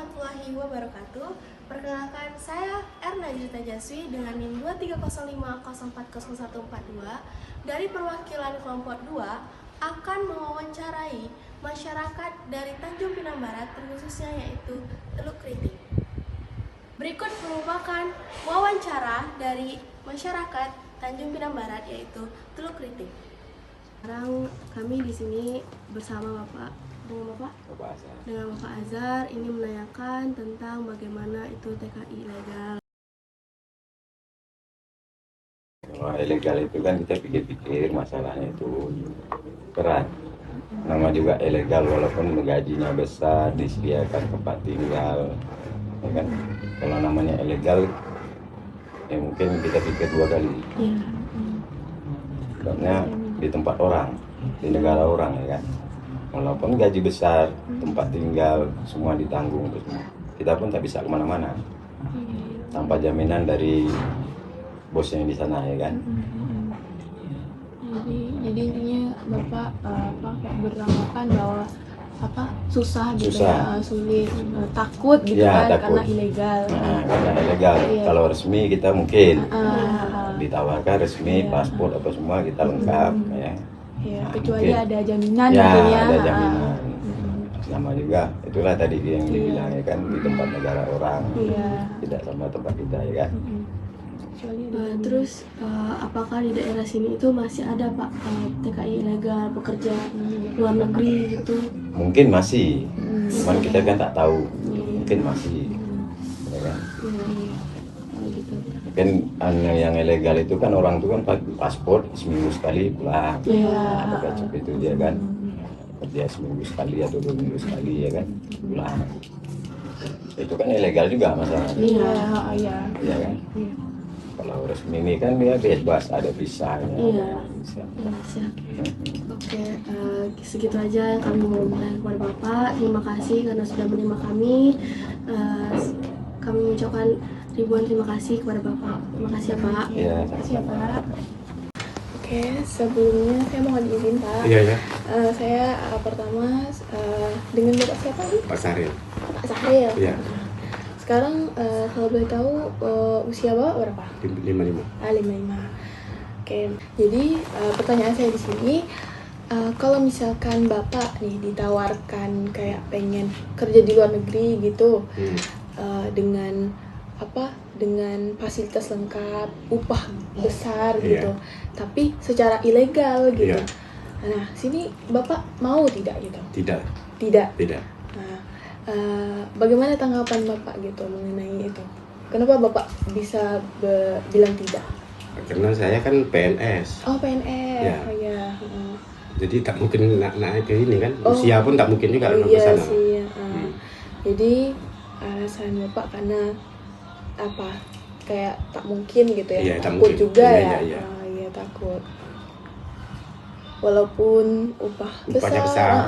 warahmatullahi wabarakatuh. Perkenalkan, saya Erna Juta Jaswi dengan NIM 23050401442 dari perwakilan kelompok 2 akan mewawancarai masyarakat dari Tanjung Pinang Barat, terkhususnya yaitu Teluk Kriting. Berikut merupakan wawancara dari masyarakat Tanjung Pinang Barat yaitu Teluk Kriting. Sekarang kami di sini bersama dengan Bapak Azhar ini menanyakan tentang bagaimana itu TKI ilegal. Kalau ilegal itu kan kita pikir-pikir masalahnya itu berat. Nama juga ilegal walaupun gajinya besar, disediakan tempat tinggal, ya kan? Kalau namanya ilegal, ya mungkin kita pikir dua kali. Karena di tempat orang, di negara orang, ya kan? Walaupun gaji besar, tempat tinggal, semua ditanggung, kita pun tak bisa kemana-mana tanpa jaminan dari bosnya di sana, ya kan? Jadi intinya Bapak beranggapan bahwa susah gitu, sulit, takut gitu kan, takut. Karena ilegal. Karena ilegal. Iya. Kalau resmi kita mungkin ditawarkan resmi, paspor apa semua kita lengkap, ya. Ya, kecuali mungkin ada jaminan ya, gitu ya. Ada jaminan. Sama juga, itulah tadi yang dibilang, ya kan, di tempat negara orang, tidak sama tempat kita, ya kan. Terus apakah di daerah sini itu masih ada Pak TKI ilegal, pekerja luar negeri gitu? Mungkin masih, cuman kita kan tak tahu. Mungkin masih, ya kan? Gitu. Kan yang ilegal itu kan orang itu kan paspor seminggu sekali pulang, ada kacip itu dia kan, kerja seminggu sekali atau 2 minggu sekali, ya kan, pulang. Itu kan ilegal juga masalahnya. Iya kan. Kalau resmi ini kan dia bebas, ada visanya. Oke, segitu aja yang kami mau bilang kepada Bapak. Terima kasih karena sudah menerima kami. Kami mengucapkan ribuan terima kasih kepada Bapak. Terima kasih ya Pak. Iya, terima kasih ya Pak. Oke, sebelumnya saya mohon izin Pak. Iya. Saya pertama dengan Bapak siapa nih? Pak Sahril. Pak Sahril. Iya. Sekarang kalau boleh tahu usia Bapak berapa? 55. 55. Oke. Jadi pertanyaan saya di sini, kalau misalkan Bapak nih ditawarkan kayak pengen kerja di luar negeri gitu, dengan fasilitas lengkap, upah besar gitu, tapi secara ilegal gitu. Nah, sini Bapak mau tidak gitu? Tidak. Nah, bagaimana tanggapan Bapak gitu mengenai itu? Kenapa Bapak bisa bilang tidak? Karena saya kan PNS. Oh, PNS. Ya. Oh, ya. Jadi tak mungkin naik ke ini kan. Usia pun tak mungkin juga ke sana. Sih. Jadi alasan Bapak karena kayak tak mungkin gitu ya. Iya, takut mungkin juga ya. Iya. Iya, takut. Walaupun upahnya besar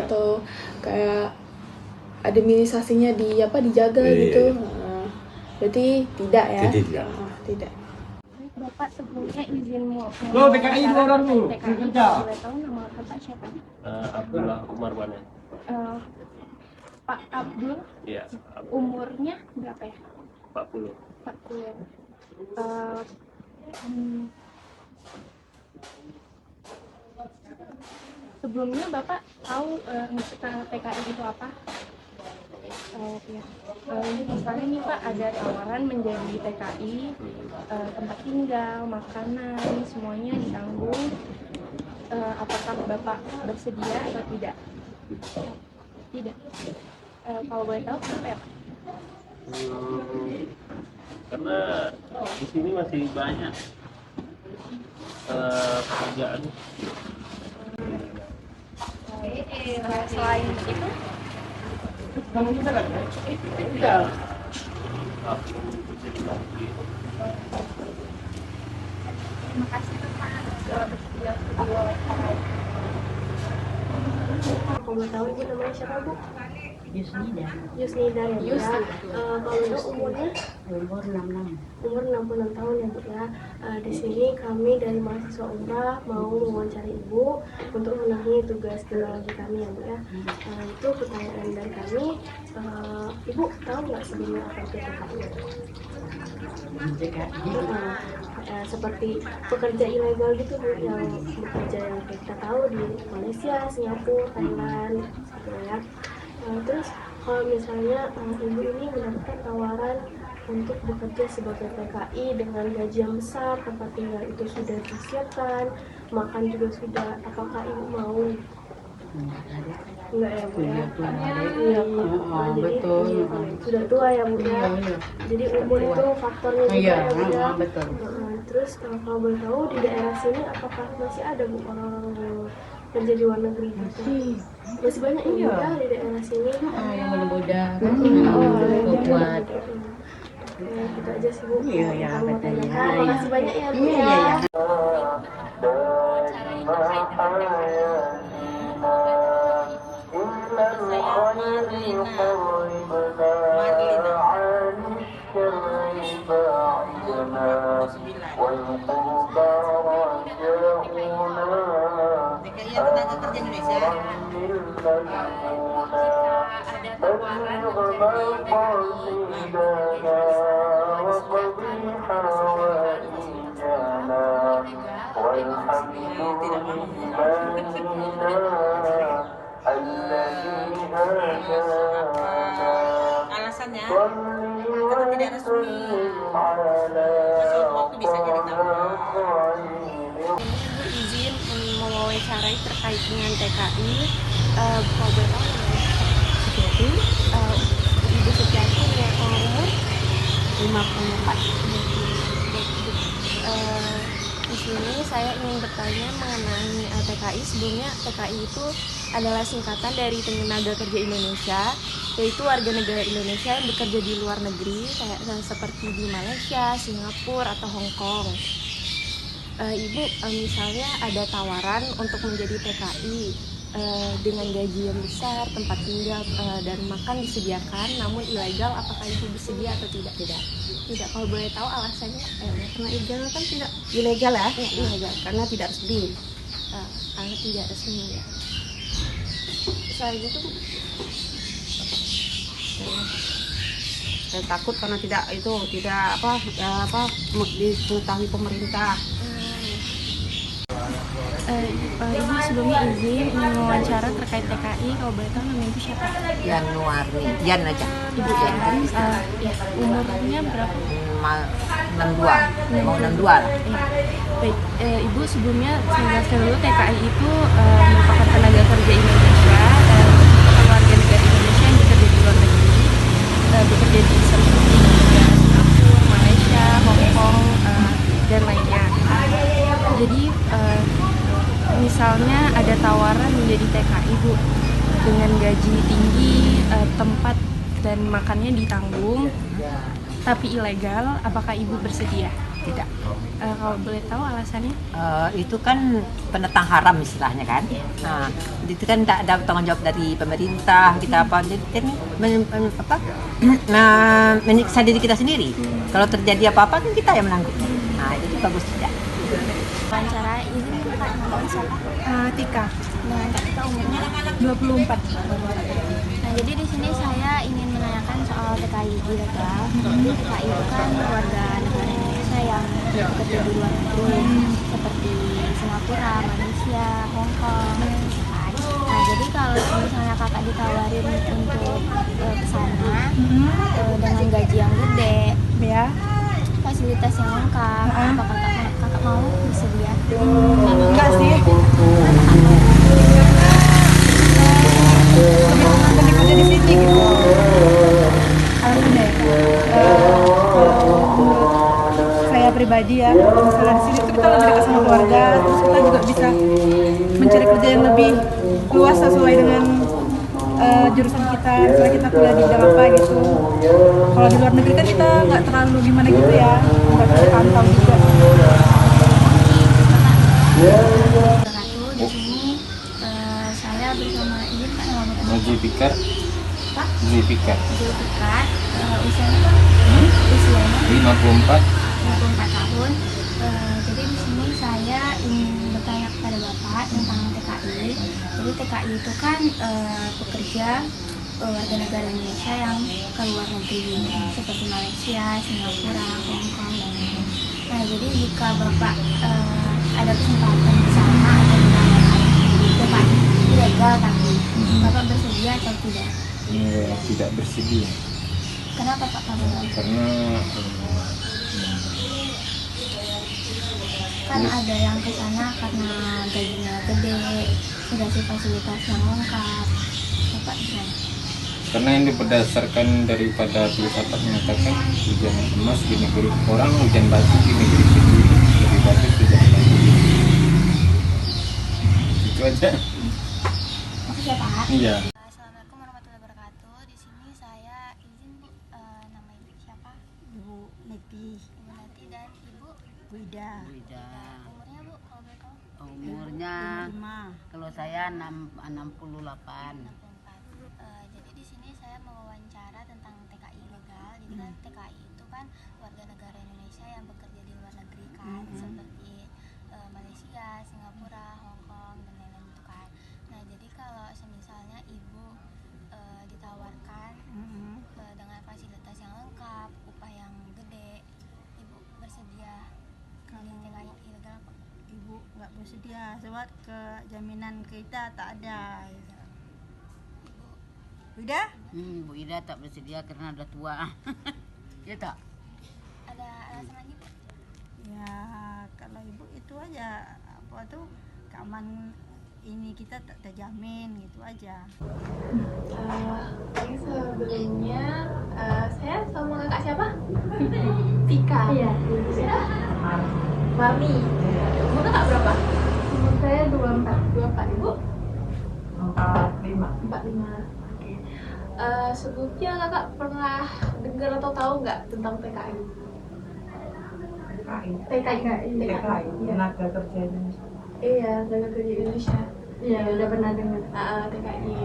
atau kayak administrasinya dijaga gitu. Berarti tidak ya? Tidak. Bapak sebelumnya izin mau TKI 2 orang dulu kerja. Boleh tahu nama Bapak siapa? Abdullah Umar Banen. Pak Abdul. Iya. Umurnya berapa ya? 40. 40. Sebelumnya Bapak tahu TKI itu apa? Misalnya nih Pak, ada tawaran menjadi TKI, tempat tinggal, makanan, semuanya ditanggung. Apakah Bapak bersedia atau tidak? Tidak. Kalau boleh tahu kenapa ya Pak? Karena di sini masih banyak pekerjaan. Selain itu, Kamu kita kan? Iya. terima kasih Bapak sudah bersedia untuk diwawancara. Kalau boleh tahu Ibu namanya siapa Bu? Yusnida. Yusnida ya Bu ya. Kalau itu umurnya? Umur 66. Umur 66 tahun ya Bu ya. Di sini kami dari mahasiswa Umrah mau mewawancari Ibu untuk memenuhi tugas genealogi kami ya Bu ya. Itu pertanyaan dari kami. Ibu tahu nggak sebelumnya apa itu TKI? Seperti pekerja ilegal gitu Bu, yang bekerja yang kita tahu di Malaysia, Singapura, Thailand, gitu ya. Terus kalau misalnya ibu ini mendapatkan tawaran untuk bekerja sebagai TKI dengan gaji yang besar, tempat tinggal itu sudah disiapkan, makan juga sudah, apakah ibu mau? Enggak ya Bu ya? Iya, betul. Sudah tua ya Bu ya? Jadi umur itu faktornya juga ya Bu ya? Betul. Terus kalau boleh tahu di daerah sini apakah masih ada Bu orang-orang yang kerja di luar negeri? Masih banyak yang muda di daerah sini? Yang muda-muda kan Kuat. Kita aja sih Bu. Iya, betul. Terima kasih banyak ya Bu ya. Alasannya karena tidak resmi, waktu bisa jadi tambah. Izin mewawancarai terkait dengan TKI. Kalau boleh tahu Setiati, Ibu Setiati yang umur 54. Di sini saya ingin bertanya mengenai TKI. Sebelumnya TKI itu adalah singkatan dari Tenaga Kerja Indonesia, yaitu warga negara Indonesia yang bekerja di luar negeri, seperti di Malaysia, Singapura, atau Hong Kong. Ibu misalnya ada tawaran untuk menjadi TKI dengan gaji yang besar, tempat tinggal dan makan disediakan, namun ilegal. Apakah ibu bersedia atau tidak? Tidak. Kalau boleh tahu alasannya? Karena ilegal kan tidak ilegal ya? Ilegal. Karena tidak resmi. Karena tidak resmi ya. Selain itu, saya takut karena tidak diketahui pemerintah. Ibu sebelumnya izin mewawancara terkait TKI. Kalau boleh tahu namanya itu siapa? Yan aja. Ibu umurnya berapa? 62, mau 62 lah. Baik, Ibu sebelumnya saya jelaskan dulu TKI itu merupakan tenaga kerja Indonesia, merupakan warga negara Indonesia yang bekerja di luar negeri, bekerja di seperti Singapura, Malaysia, Hong Kong, dan lainnya. Jadi misalnya ada tawaran menjadi TKI Bu dengan gaji tinggi, tempat dan makannya ditanggung, tapi ilegal, apakah ibu bersedia? Tidak. Kalau boleh tahu alasannya? Itu kan penentang haram istilahnya kan. Nah, itu kan tak ada tanggung jawab dari pemerintah kita apa. Jadi kan menyiksa diri kita sendiri. Kalau terjadi apa-apa kan kita yang menanggung. Nah, itu bagus tidak. Wawancara izin Kak, namanya siapa? Tika. Nah, Kak Tika umurnya 24. Nah, jadi di sini saya ingin menanyakan soal TKI ilegal. TKI itu kan warga negara Indonesia yang bekerja di luar negeri, seperti Singapura, Malaysia, Hong Kong. Nah, jadi kalau misalnya kakak ditawarin untuk ke sana dengan gaji yang gede, Ya. fasilitas yang lengkap, apakah kakak mau bersedia? Enggak sih. Lebih kerja di sini gitu. Alasannya saya pribadi ya, misalnya di sini tuh kita lebih dekat sama keluarga, terus kita juga bisa mencari kerja yang lebih luas sesuai dengan jurusan kita, misalnya kita kuliah di bidang apa gitu. Kalau di luar negeri kan kita nggak terlalu gimana gitu ya, nggak terlalu pantau juga. Di sini saya bersama izin Kak nama Zulfikar. Pak Zulfikar. Zulfikar, usianya 54 tahun. Jadi di sini saya ingin bertanya kepada Bapak tentang TKI. Jadi TKI itu kan pekerja warga negara Indonesia yang ke luar negeri seperti Malaysia, Singapura, Hong Kong dan lain-lain. Nah, jadi jika Bapak ada kesempatan di sana atau menanyakan tempat ilegal, tapi Bapak bersedia atau tidak? Tidak bersedia. Kenapa Pak? Karena kan ada yang ke sana karena gajinya gede, dikasih fasilitas yang lengkap. Bapak gimana? Karena ini berdasarkan daripada filsafat mengatakan hujan emas di negeri orang, hujan batu di negeri sendiri, lebih bagus hujan batu. Itu aja. Makasih ya Pak. Iya. Assalamualaikum warahmatullahi wabarakatuh. Di sini saya izin Bu, nama Ibu siapa? Ibu Neti, Ibu Nati dan Ibu Wida, umurnya Bu kalau boleh tahu? Umurnya 5. kalau saya 68. 64. Jadi di sini saya mewawancara tentang TKI ilegal. Jadi kan TKI itu kan warga negara Indonesia yang bekerja di luar negeri kan, seperti Malaysia, Singapura, Hong Kong dan lain-lain itu kan. Nah, jadi kalau misalnya Ibu ditawarkan dengan fasilitas yang lengkap, upah yang gede, Ibu bersedia kalau TKI ilegal apa? Ibu nggak bersedia sebab jaminan kita tak ada. Wida? Bu Ida tak bersedia karena udah tua. Ya tak? Ada alasan lagi Bu? Ya kalau ibu itu aja apa tuh keamanan ini kita tak terjamin gitu aja. Sebelumnya saya sama kakak siapa? Tika. Iya. Marni. Umur kakak berapa? Umur saya 24. 24 Ibu? 45. 45. Oke. Sebelumnya kakak pernah dengar atau tahu nggak tentang TKI? TKI. Tenaga kerja Indonesia. Iya, tenaga kerja Indonesia. Iya, udah pernah dengar. TKI.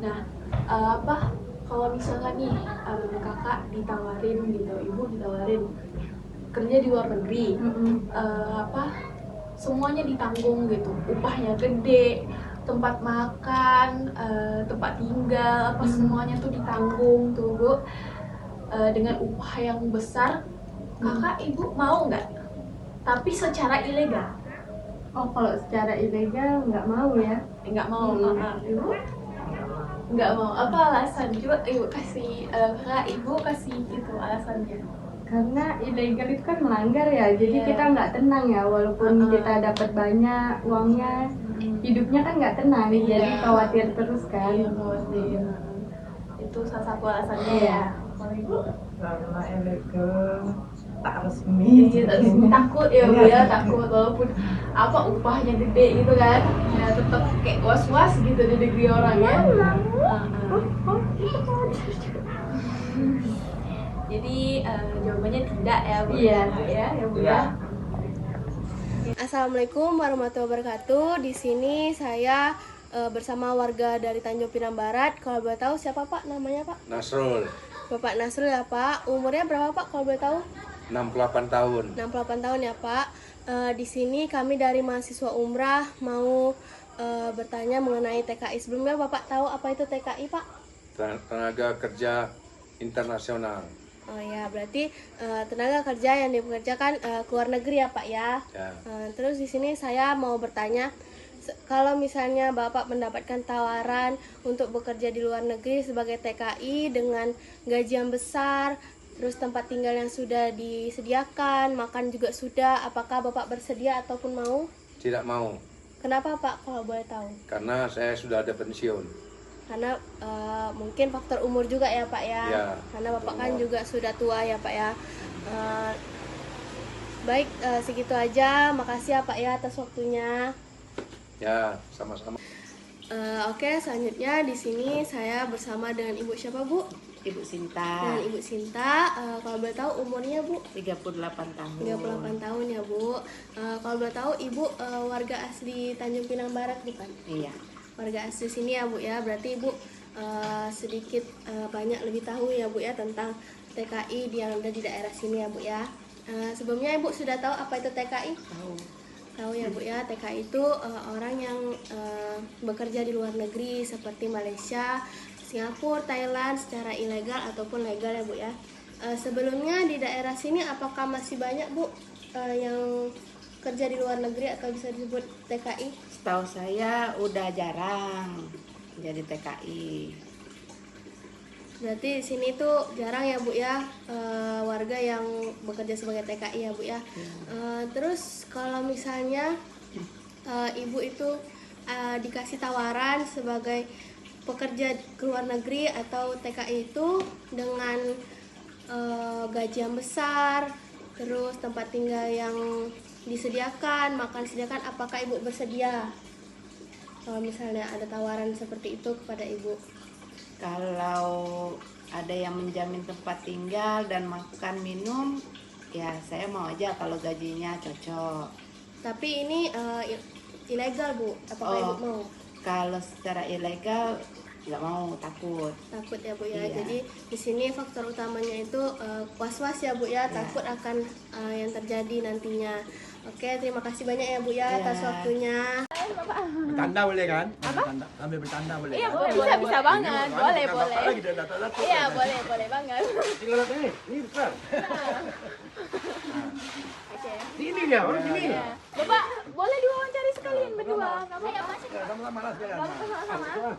Nah, apa kalau misalkan nih kakak ditawarin gitu, ibu ditawarin kerja di luar negeri, semuanya ditanggung gitu, upahnya gede, tempat makan, tempat tinggal, semuanya tuh ditanggung tuh Bu, dengan upah yang besar, kakak ibu mau nggak? Tapi secara ilegal. Oh, kalau secara ilegal nggak mau ya? Nggak mau, ibu? Nggak mau. Apa alasan? Coba ibu kasih, kakak ibu kasih gitu alasannya. Karena ilegal itu kan melanggar ya, jadi kita nggak tenang ya, walaupun kita dapat banyak uangnya, hidupnya kan nggak tenang, jadi khawatir terus kan. Iya, khawatir. Itu salah satu alasannya ya. Kalau ibu? Karena ilegal tak resmi. Iya, tak resmi. Takut ya Bu ya, takut walaupun apa upahnya gede gitu kan, ya tetap kayak was-was gitu di negeri orang ya. Jadi jawabannya tidak ya Bu. Iya. Ya Bu ya. Assalamualaikum warahmatullahi wabarakatuh. Di sini saya bersama warga dari Tanjung Pinang Barat. Kalau boleh tahu siapa Pak namanya Pak? Nasrul, Bapak Nasrul ya Pak. Umurnya berapa Pak kalau boleh tahu? 68 tahun. 68 tahun ya Pak. Di sini kami dari mahasiswa umrah mau bertanya mengenai TKI. Sebelumnya Bapak tahu apa itu TKI Pak? Tenaga kerja internasional. Oh ya, berarti tenaga kerja yang dipekerjakan ke luar negeri ya Pak ya. Terus di sini saya mau bertanya, kalau misalnya Bapak mendapatkan tawaran untuk bekerja di luar negeri sebagai TKI dengan gaji yang besar, terus tempat tinggal yang sudah disediakan, makan juga sudah, apakah Bapak bersedia ataupun mau? Tidak mau. Kenapa Pak kalau boleh tahu? Karena saya sudah ada pensiun. Karena mungkin faktor umur juga ya Pak ya. Ya, karena Bapak kan juga sudah tua ya Pak ya. Baik, segitu aja. Makasih ya Pak ya atas waktunya. Ya, sama-sama. Oke, selanjutnya di sini saya bersama dengan Ibu siapa Bu? Ibu Sinta. Dengan Ibu Sinta. Kalau boleh tahu umurnya Bu? 38 tahun. 38 tahun ya Bu. Kalau boleh tahu Ibu warga asli Tanjung Pinang Barat bukan? Iya. Warga asli sini ya Bu ya. Berarti Ibu sedikit banyak lebih tahu ya Bu ya tentang TKI yang ada di daerah sini ya Bu ya. Sebelumnya Ibu sudah tahu apa itu TKI? Tahu ya Bu ya. TKI itu orang yang bekerja di luar negeri seperti Malaysia, Singapura, Thailand secara ilegal ataupun legal ya Bu ya. Sebelumnya di daerah sini apakah masih banyak Bu yang kerja di luar negeri atau bisa disebut TKI? Setahu saya udah jarang jadi TKI. Berarti di sini tuh jarang ya Bu ya warga yang bekerja sebagai TKI ya Bu ya. Terus kalau misalnya Ibu itu dikasih tawaran sebagai pekerja ke luar negeri atau TKI itu dengan gaji yang besar, terus tempat tinggal yang disediakan, makan disediakan, apakah Ibu bersedia kalau misalnya ada tawaran seperti itu kepada Ibu? Kalau ada yang menjamin tempat tinggal dan makan minum, ya saya mau aja kalau gajinya cocok. Tapi ini ilegal Bu, apakah Ibu mau? Kalau secara ilegal nggak mau, takut ya Bu ya. Iya. Jadi di sini faktor utamanya itu was-was ya Bu ya, takut akan yang terjadi nantinya. Oke, terima kasih banyak ya Bu ya atas waktunya. Bertanda boleh kan? Apa? Sambil bertanda boleh. Iya, kan? bisa banget. Boleh. Lagi dia datang-datang. Iya, boleh banget. Tinggal datang ini besar. Oke. Sini dia, orang sini. Bapak, boleh diwawancari sekalian berdua. Enggak apa-apa. Sama-sama lah sekarang. Sama-sama. Ya udah.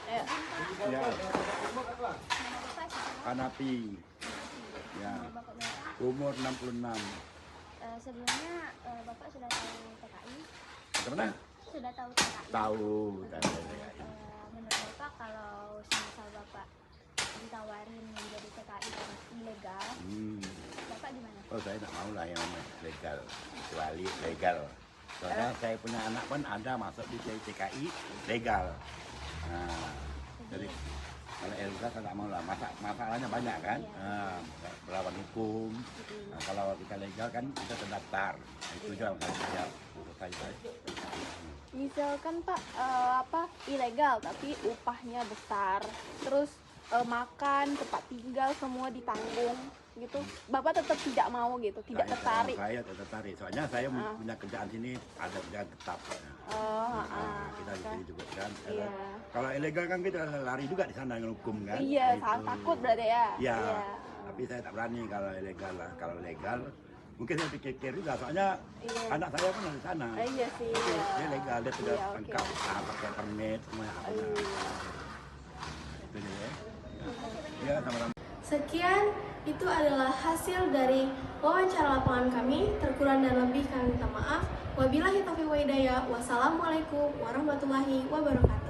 Ayo. Ya. Hanapi. Ya. Umur 66. Sebelumnya Bapak sudah tahu TKI? Bagaimana? Sudah tahu TKI? Tahu. Menurut Bapak kalau semisal Bapak ditawarin menjadi TKI yang ilegal, Bapak gimana? Oh, saya tak mau lah yang namanya legal, kecuali legal. Soalnya saya punya anak pun ada masuk di TKI legal. Nah, jadi kalau ilegal saya tak mau lah. Masalahnya banyak kan, melawan hukum. Nah, kalau kita legal kan kita terdaftar. Nah, itu juga saya urus saya. Misalkan Pak ilegal tapi upahnya besar, terus makan, tempat tinggal semua ditanggung gitu, Bapak tetap tidak mau gitu, tidak tertarik? Saya tertarik, soalnya saya punya kerjaan sini, ada kerjaan tetap. Kita di sini juga kan. Iya. Kalau ilegal kan kita lari juga di sana dengan hukum kan. Iya, takut berarti ya. Iya. Tapi saya tak berani kalau ilegal lah. Kalau legal mungkin saya pikir juga, soalnya anak saya pun ada di sana. Iya sih. Dia legal, dia sudah lengkap, pakai permit semua. Itu ya. Ya, sama-sama. Sekian, itu adalah hasil dari wawancara lapangan kami. Terkurang dan lebih kami minta maaf. Wabillahi taufiq wa hidayah. Wassalamualaikum warahmatullahi wabarakatuh.